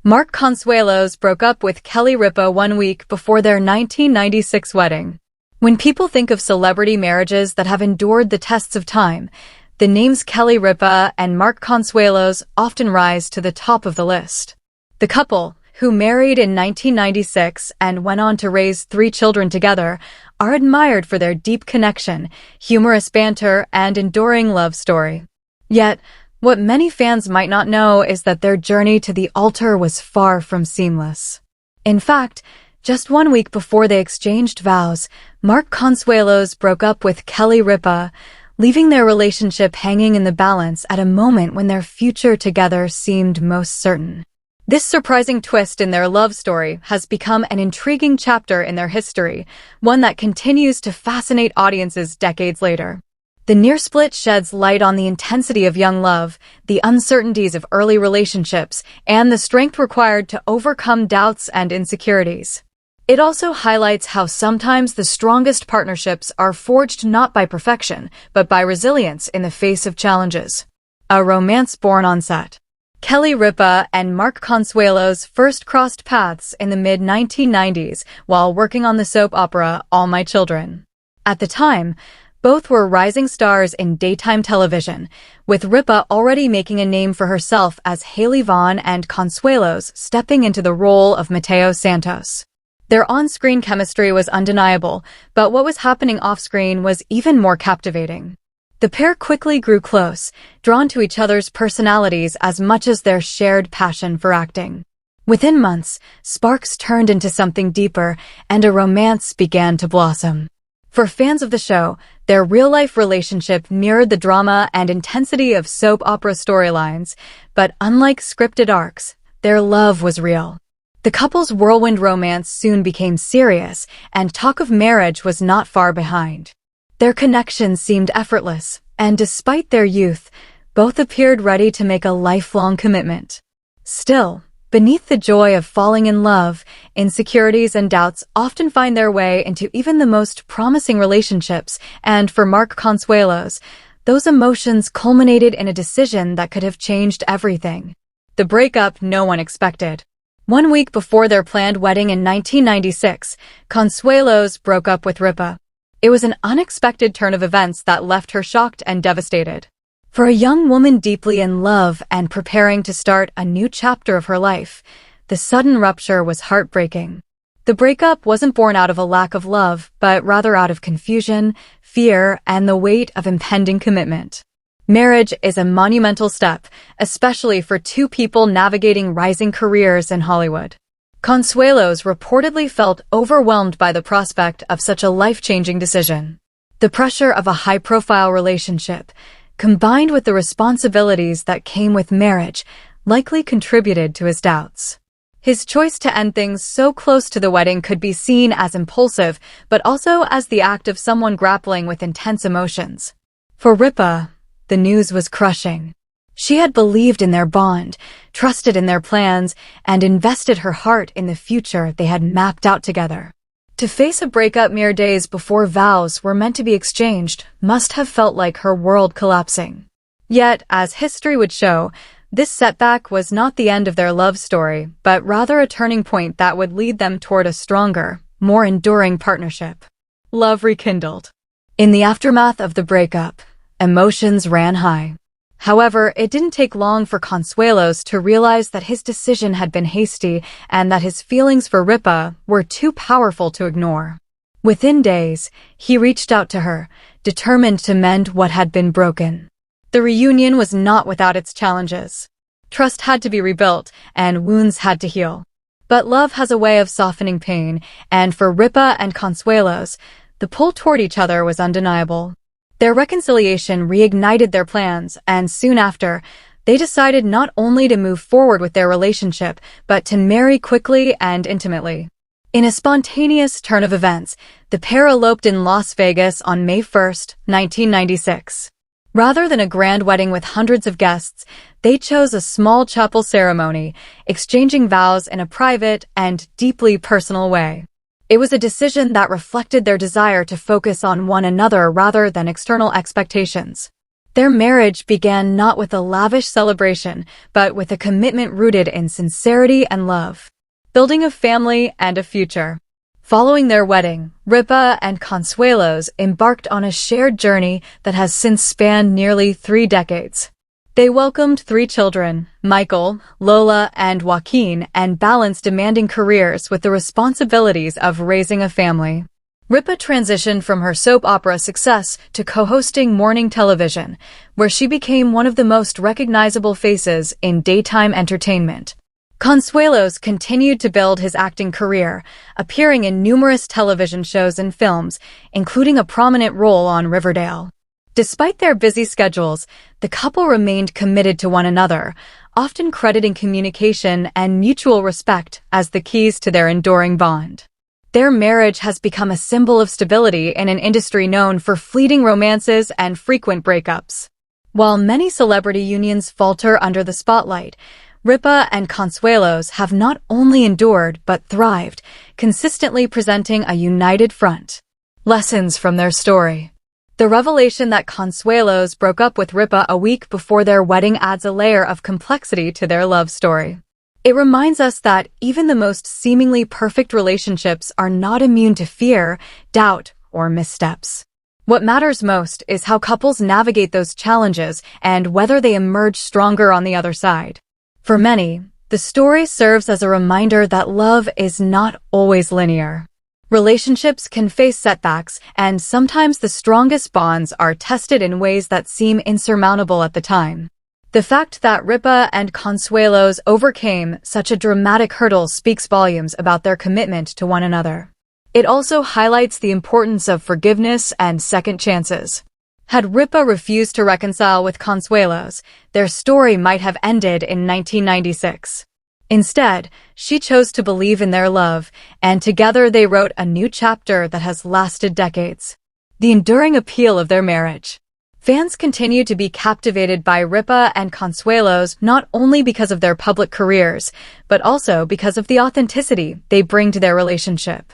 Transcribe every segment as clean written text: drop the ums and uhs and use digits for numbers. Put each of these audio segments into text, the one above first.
Mark Consuelos broke up with Kelly Ripa 1 week before their 1996 wedding. When people think of celebrity marriages that have endured the tests of time, the names Kelly Ripa and Mark Consuelos often rise to the top of the list. The couple, who married in 1996 and went on to raise 3 children together, are admired for their deep connection, humorous banter, and enduring love story. Yet, what many fans might not know is that their journey to the altar was far from seamless. In fact, just 1 week before they exchanged vows, Mark Consuelos broke up with Kelly Ripa, leaving their relationship hanging in the balance at a moment when their future together seemed most certain. This surprising twist in their love story has become an intriguing chapter in their history, one that continues to fascinate audiences decades later. The near split sheds light on the intensity of young love, the uncertainties of early relationships, and the strength required to overcome doubts and insecurities. It also highlights how sometimes the strongest partnerships are forged not by perfection, but by resilience in the face of challenges. A romance born on set. Kelly Ripa and Mark Consuelos first crossed paths in the mid-1990s while working on the soap opera All My Children. At the time, both were rising stars in daytime television, with Ripa already making a name for herself as Hailey Vaughn and Consuelos stepping into the role of Mateo Santos. Their on-screen chemistry was undeniable, but what was happening off-screen was even more captivating. The pair quickly grew close, drawn to each other's personalities as much as their shared passion for acting. Within months, sparks turned into something deeper, and a romance began to blossom. For fans of the show, their real-life relationship mirrored the drama and intensity of soap opera storylines, but unlike scripted arcs, their love was real. The couple's whirlwind romance soon became serious, and talk of marriage was not far behind. Their connection seemed effortless, and despite their youth, both appeared ready to make a lifelong commitment. Still, beneath the joy of falling in love, insecurities and doubts often find their way into even the most promising relationships, and for Mark Consuelos, those emotions culminated in a decision that could have changed everything. The breakup no one expected. 1 week before their planned wedding in 1996, Consuelos broke up with Ripa. It was an unexpected turn of events that left her shocked and devastated. For a young woman deeply in love and preparing to start a new chapter of her life, the sudden rupture was heartbreaking. The breakup wasn't born out of a lack of love, but rather out of confusion, fear, and the weight of impending commitment. Marriage is a monumental step, especially for 2 people navigating rising careers in Hollywood. Consuelos reportedly felt overwhelmed by the prospect of such a life-changing decision. The pressure of a high-profile relationship, combined with the responsibilities that came with marriage, likely contributed to his doubts. His choice to end things so close to the wedding could be seen as impulsive, but also as the act of someone grappling with intense emotions. For Ripa, the news was crushing. She had believed in their bond, trusted in their plans, and invested her heart in the future they had mapped out together. To face a breakup mere days before vows were meant to be exchanged must have felt like her world collapsing. Yet, as history would show, this setback was not the end of their love story, but rather a turning point that would lead them toward a stronger, more enduring partnership. Love rekindled. In the aftermath of the breakup, emotions ran high. However, it didn't take long for Consuelos to realize that his decision had been hasty and that his feelings for Ripa were too powerful to ignore. Within days, he reached out to her, determined to mend what had been broken. The reunion was not without its challenges. Trust had to be rebuilt, and wounds had to heal. But love has a way of softening pain, and for Ripa and Consuelos, the pull toward each other was undeniable. Their reconciliation reignited their plans, and soon after, they decided not only to move forward with their relationship, but to marry quickly and intimately. In a spontaneous turn of events, the pair eloped in Las Vegas on May 1, 1996. Rather than a grand wedding with hundreds of guests, they chose a small chapel ceremony, exchanging vows in a private and deeply personal way. It was a decision that reflected their desire to focus on one another rather than external expectations. Their marriage began not with a lavish celebration, but with a commitment rooted in sincerity and love, building a family and a future. Following their wedding, Ripa and Consuelos embarked on a shared journey that has since spanned nearly 3 decades. They welcomed 3 children, Michael, Lola, and Joaquin, and balanced demanding careers with the responsibilities of raising a family. Ripa transitioned from her soap opera success to co-hosting morning television, where she became one of the most recognizable faces in daytime entertainment. Consuelos continued to build his acting career, appearing in numerous television shows and films, including a prominent role on Riverdale. Despite their busy schedules, the couple remained committed to one another, often crediting communication and mutual respect as the keys to their enduring bond. Their marriage has become a symbol of stability in an industry known for fleeting romances and frequent breakups. While many celebrity unions falter under the spotlight, Ripa and Consuelos have not only endured but thrived, consistently presenting a united front. Lessons from their story. The revelation that Consuelos broke up with Ripa a week before their wedding adds a layer of complexity to their love story. It reminds us that even the most seemingly perfect relationships are not immune to fear, doubt, or missteps. What matters most is how couples navigate those challenges and whether they emerge stronger on the other side. For many, the story serves as a reminder that love is not always linear. Relationships can face setbacks, and sometimes the strongest bonds are tested in ways that seem insurmountable at the time. The fact that Ripa and Consuelos overcame such a dramatic hurdle speaks volumes about their commitment to one another. It also highlights the importance of forgiveness and second chances. Had Ripa refused to reconcile with Consuelos, their story might have ended in 1996. Instead, she chose to believe in their love, and together they wrote a new chapter that has lasted decades. The enduring appeal of their marriage. Fans continue to be captivated by Ripa and Consuelos not only because of their public careers, but also because of the authenticity they bring to their relationship.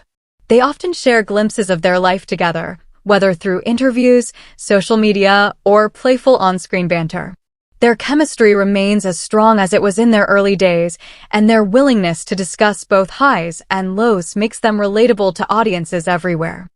They often share glimpses of their life together, whether through interviews, social media, or playful on-screen banter. Their chemistry remains as strong as it was in their early days, and their willingness to discuss both highs and lows makes them relatable to audiences everywhere.